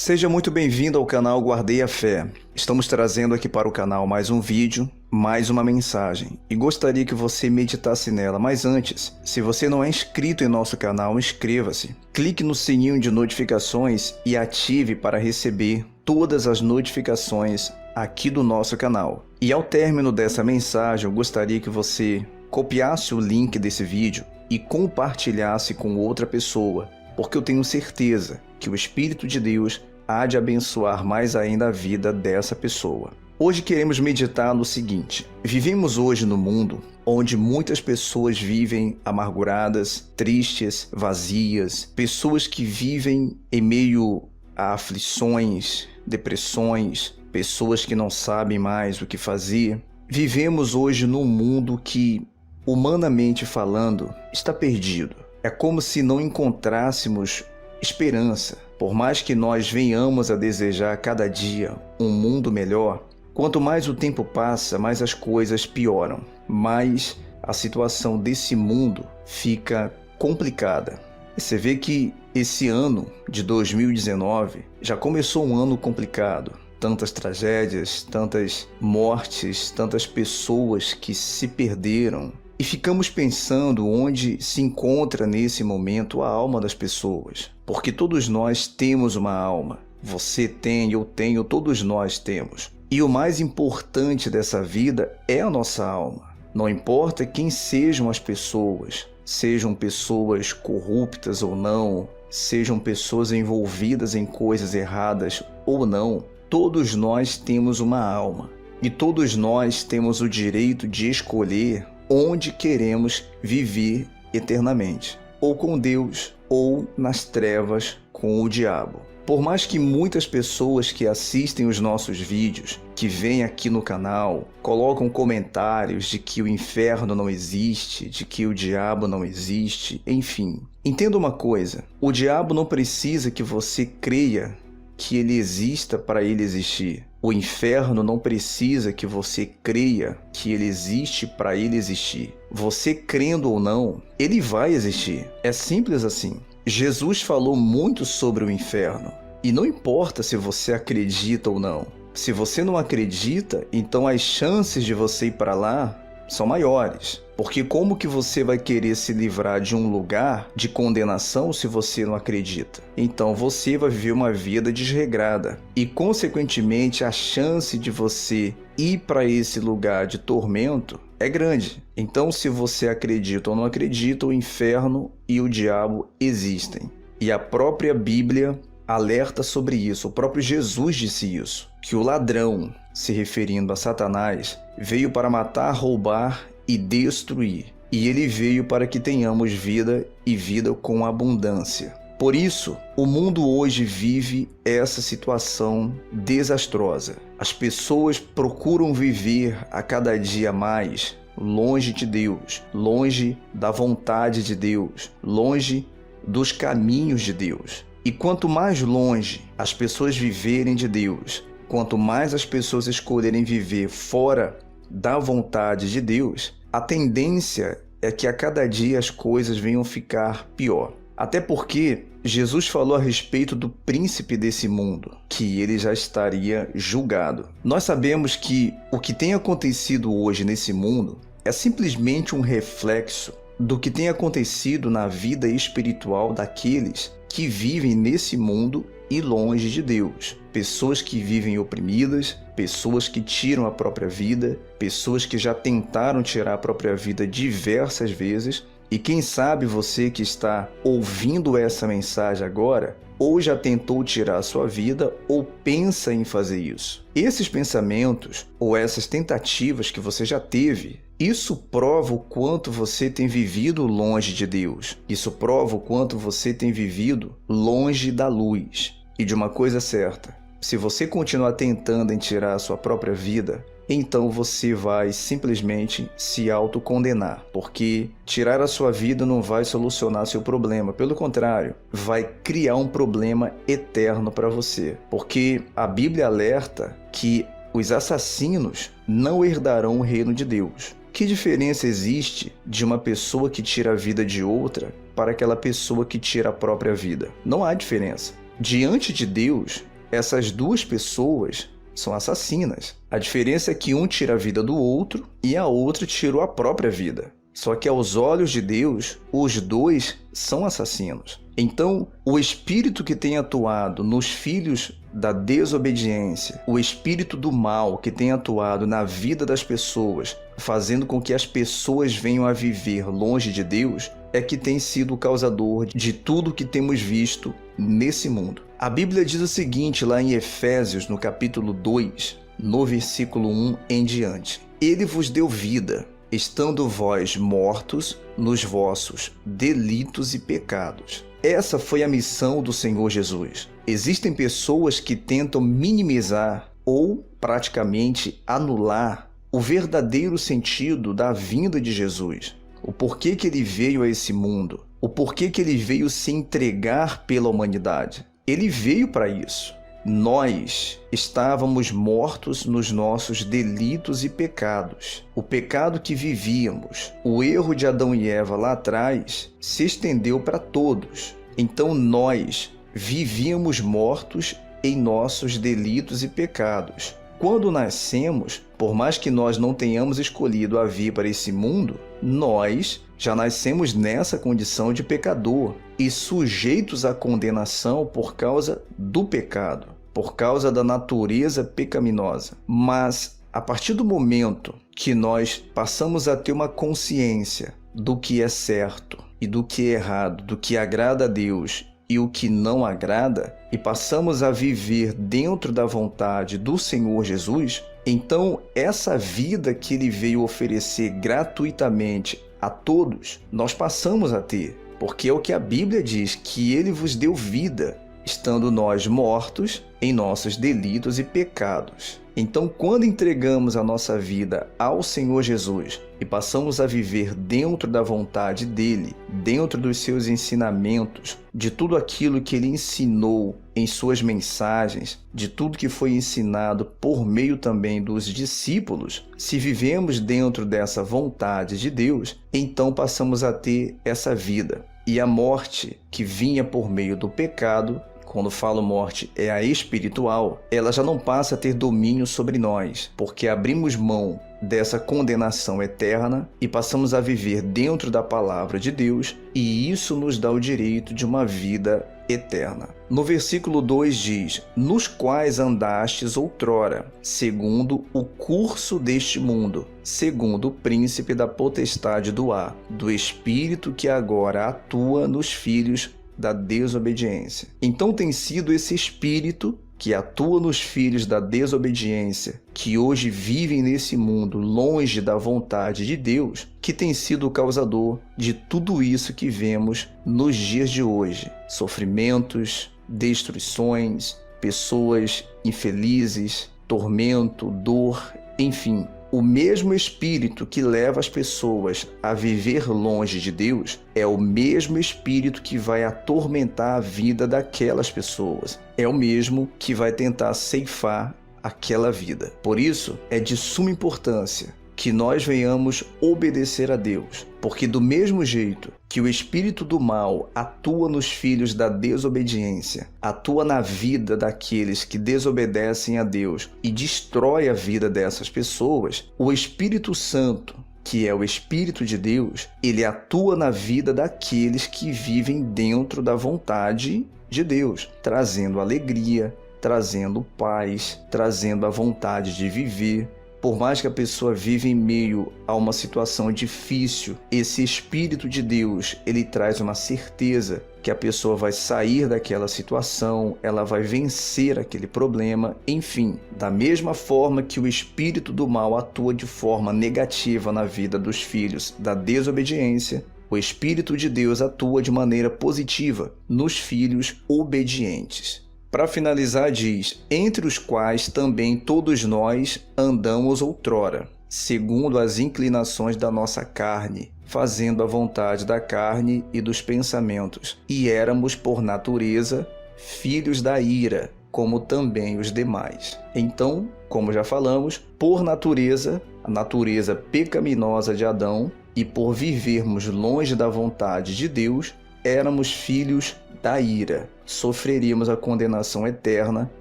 Seja muito bem-vindo ao canal Guardei a Fé. Estamos trazendo aqui para o canal mais um vídeo, mais uma mensagem. E gostaria que você meditasse nela. Mas antes, se você não é inscrito em nosso canal, inscreva-se. Clique no sininho de notificações e ative para receber todas as notificações aqui do nosso canal. E ao término dessa mensagem, eu gostaria que você copiasse o link desse vídeo e compartilhasse com outra pessoa, porque eu tenho certeza que o Espírito de Deus há de abençoar mais ainda a vida dessa pessoa. Hoje queremos meditar no seguinte: vivemos hoje no mundo onde muitas pessoas vivem amarguradas, tristes, vazias, pessoas que vivem em meio a aflições, depressões, pessoas que não sabem mais o que fazer. Vivemos hoje num mundo que, humanamente falando, está perdido. É como se não encontrássemos esperança. Por mais que nós venhamos a desejar cada dia um mundo melhor, quanto mais o tempo passa, mais as coisas pioram, mais a situação desse mundo fica complicada. E você vê que esse ano de 2019 já começou um ano complicado. Tantas tragédias, tantas mortes, tantas pessoas que se perderam. E ficamos pensando onde se encontra nesse momento a alma das pessoas. Porque todos nós temos uma alma. Você tem, eu tenho, todos nós temos. E o mais importante dessa vida é a nossa alma. Não importa quem sejam as pessoas, sejam pessoas corruptas ou não, sejam pessoas envolvidas em coisas erradas ou não, todos nós temos uma alma. E todos nós temos o direito de escolher onde queremos viver eternamente, ou com Deus, ou nas trevas com o diabo. Por mais que muitas pessoas que assistem os nossos vídeos, que vêm aqui no canal, colocam comentários de que o inferno não existe, de que o diabo não existe, enfim. Entenda uma coisa: o diabo não precisa que você creia que ele exista para ele existir. O inferno não precisa que você creia que ele existe para ele existir. Você crendo ou não, ele vai existir. É simples assim. Jesus falou muito sobre o inferno. E não importa se você acredita ou não. Se você não acredita, então as chances de você ir para lá são maiores. Porque como que você vai querer se livrar de um lugar de condenação se você não acredita? Então você vai viver uma vida desregrada. E consequentemente a chance de você ir para esse lugar de tormento é grande. Então se você acredita ou não acredita, o inferno e o diabo existem. E a própria Bíblia alerta sobre isso. O próprio Jesus disse isso. Que o ladrão, se referindo a Satanás, veio para matar, roubar e destruir. E ele veio para que tenhamos vida e vida com abundância. Por isso, o mundo hoje vive essa situação desastrosa. As pessoas procuram viver a cada dia mais longe de Deus, longe da vontade de Deus, longe dos caminhos de Deus. E quanto mais longe as pessoas viverem de Deus, quanto mais as pessoas escolherem viver fora da vontade de Deus, a tendência é que a cada dia as coisas venham ficar pior. Até porque Jesus falou a respeito do príncipe desse mundo, que ele já estaria julgado. Nós sabemos que o que tem acontecido hoje nesse mundo é simplesmente um reflexo do que tem acontecido na vida espiritual daqueles que vivem nesse mundo e longe de Deus. Pessoas que vivem oprimidas, pessoas que tiram a própria vida, pessoas que já tentaram tirar a própria vida diversas vezes. E quem sabe você que está ouvindo essa mensagem agora, ou já tentou tirar a sua vida, ou pensa em fazer isso. Esses pensamentos, ou essas tentativas que você já teve, isso prova o quanto você tem vivido longe de Deus. Isso prova o quanto você tem vivido longe da luz. E de uma coisa certa: se você continuar tentando em tirar a sua própria vida, então você vai simplesmente se autocondenar, porque tirar a sua vida não vai solucionar seu problema. Pelo contrário, vai criar um problema eterno para você. Porque a Bíblia alerta que os assassinos não herdarão o reino de Deus. Que diferença existe de uma pessoa que tira a vida de outra para aquela pessoa que tira a própria vida? Não há diferença. Diante de Deus, essas duas pessoas são assassinas. A diferença é que um tira a vida do outro e a outra tirou a própria vida. Só que aos olhos de Deus, os dois são assassinos. Então, o espírito que tem atuado nos filhos da desobediência, o espírito do mal que tem atuado na vida das pessoas, fazendo com que as pessoas venham a viver longe de Deus, é que tem sido o causador de tudo que temos visto nesse mundo. A Bíblia diz o seguinte lá em Efésios, no capítulo 2, no versículo 1 em diante: Ele vos deu vida, estando vós mortos nos vossos delitos e pecados. Essa foi a missão do Senhor Jesus. Existem pessoas que tentam minimizar ou praticamente anular o verdadeiro sentido da vinda de Jesus. O porquê que ele veio a esse mundo. O porquê que ele veio se entregar pela humanidade. Ele veio para isso. Nós estávamos mortos nos nossos delitos e pecados. O pecado que vivíamos, o erro de Adão e Eva lá atrás, se estendeu para todos. Então nós vivíamos mortos em nossos delitos e pecados. Quando nascemos, por mais que nós não tenhamos escolhido a vir para esse mundo, nós já nascemos nessa condição de pecador e sujeitos à condenação por causa do pecado, por causa da natureza pecaminosa. Mas, a partir do momento que nós passamos a ter uma consciência do que é certo e do que é errado, do que agrada a Deus e o que não agrada, e passamos a viver dentro da vontade do Senhor Jesus, então essa vida que Ele veio oferecer gratuitamente a todos, nós passamos a ter, porque é o que a Bíblia diz, que Ele vos deu vida, estando nós mortos em nossos delitos e pecados. Então, quando entregamos a nossa vida ao Senhor Jesus e passamos a viver dentro da vontade dEle, dentro dos seus ensinamentos, de tudo aquilo que Ele ensinou em suas mensagens, de tudo que foi ensinado por meio também dos discípulos, se vivemos dentro dessa vontade de Deus, então passamos a ter essa vida. E a morte que vinha por meio do pecado, quando falo morte, é a espiritual, ela já não passa a ter domínio sobre nós, porque abrimos mão dessa condenação eterna e passamos a viver dentro da palavra de Deus, e isso nos dá o direito de uma vida eterna. No versículo 2 diz: nos quais andastes outrora, segundo o curso deste mundo, segundo o príncipe da potestade do ar, do espírito que agora atua nos filhos da desobediência. Então tem sido esse espírito que atua nos filhos da desobediência, que hoje vivem nesse mundo longe da vontade de Deus, que tem sido o causador de tudo isso que vemos nos dias de hoje. Sofrimentos, destruições, pessoas infelizes, tormento, dor, enfim. O mesmo espírito que leva as pessoas a viver longe de Deus é o mesmo espírito que vai atormentar a vida daquelas pessoas. É o mesmo que vai tentar ceifar aquela vida. Por isso, é de suma importância que nós venhamos obedecer a Deus, porque do mesmo jeito que o espírito do mal atua nos filhos da desobediência, atua na vida daqueles que desobedecem a Deus e destrói a vida dessas pessoas, o Espírito Santo, que é o Espírito de Deus, ele atua na vida daqueles que vivem dentro da vontade de Deus, trazendo alegria, trazendo paz, trazendo a vontade de viver. Por mais que a pessoa viva em meio a uma situação difícil, esse Espírito de Deus, ele traz uma certeza que a pessoa vai sair daquela situação, ela vai vencer aquele problema, enfim. Da mesma forma que o Espírito do mal atua de forma negativa na vida dos filhos da desobediência, o Espírito de Deus atua de maneira positiva nos filhos obedientes. Para finalizar, diz: entre os quais também todos nós andamos outrora, segundo as inclinações da nossa carne, fazendo a vontade da carne e dos pensamentos, e éramos por natureza filhos da ira, como também os demais. Então, como já falamos, por natureza, a natureza pecaminosa de Adão, e por vivermos longe da vontade de Deus, éramos filhos da ira. Sofreríamos a condenação eterna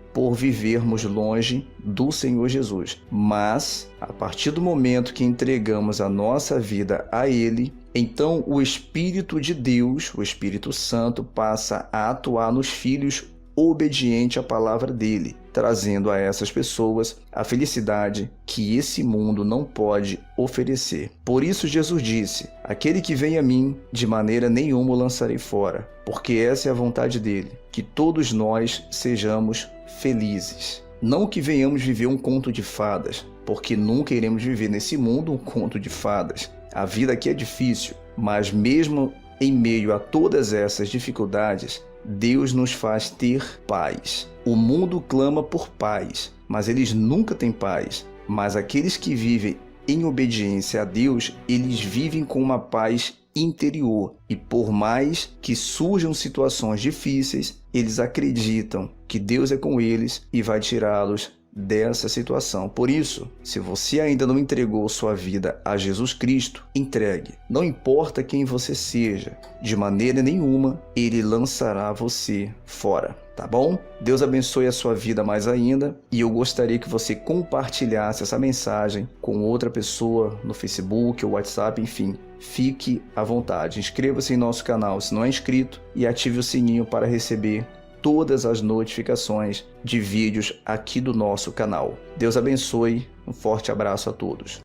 por vivermos longe do Senhor Jesus. Mas, a partir do momento que entregamos a nossa vida a Ele, então o Espírito de Deus, o Espírito Santo, passa a atuar nos filhos obediente à palavra dele, trazendo a essas pessoas a felicidade que esse mundo não pode oferecer. Por isso Jesus disse: aquele que vem a mim, de maneira nenhuma o lançarei fora, porque essa é a vontade dele, que todos nós sejamos felizes. Não que venhamos viver um conto de fadas, porque nunca iremos viver nesse mundo um conto de fadas. A vida aqui é difícil, mas mesmo em meio a todas essas dificuldades, Deus nos faz ter paz. O mundo clama por paz, mas eles nunca têm paz. Mas aqueles que vivem em obediência a Deus, eles vivem com uma paz interior. E por mais que surjam situações difíceis, eles acreditam que Deus é com eles e vai tirá-los dessa situação. Por isso, se você ainda não entregou sua vida a Jesus Cristo, entregue. Não importa quem você seja, de maneira nenhuma Ele lançará você fora. Tá bom? Deus abençoe a sua vida mais ainda e eu gostaria que você compartilhasse essa mensagem com outra pessoa no Facebook ou WhatsApp, enfim. Fique à vontade. Inscreva-se em nosso canal se não é inscrito e ative o sininho para receber todas as notificações de vídeos aqui do nosso canal. Deus abençoe, um forte abraço a todos.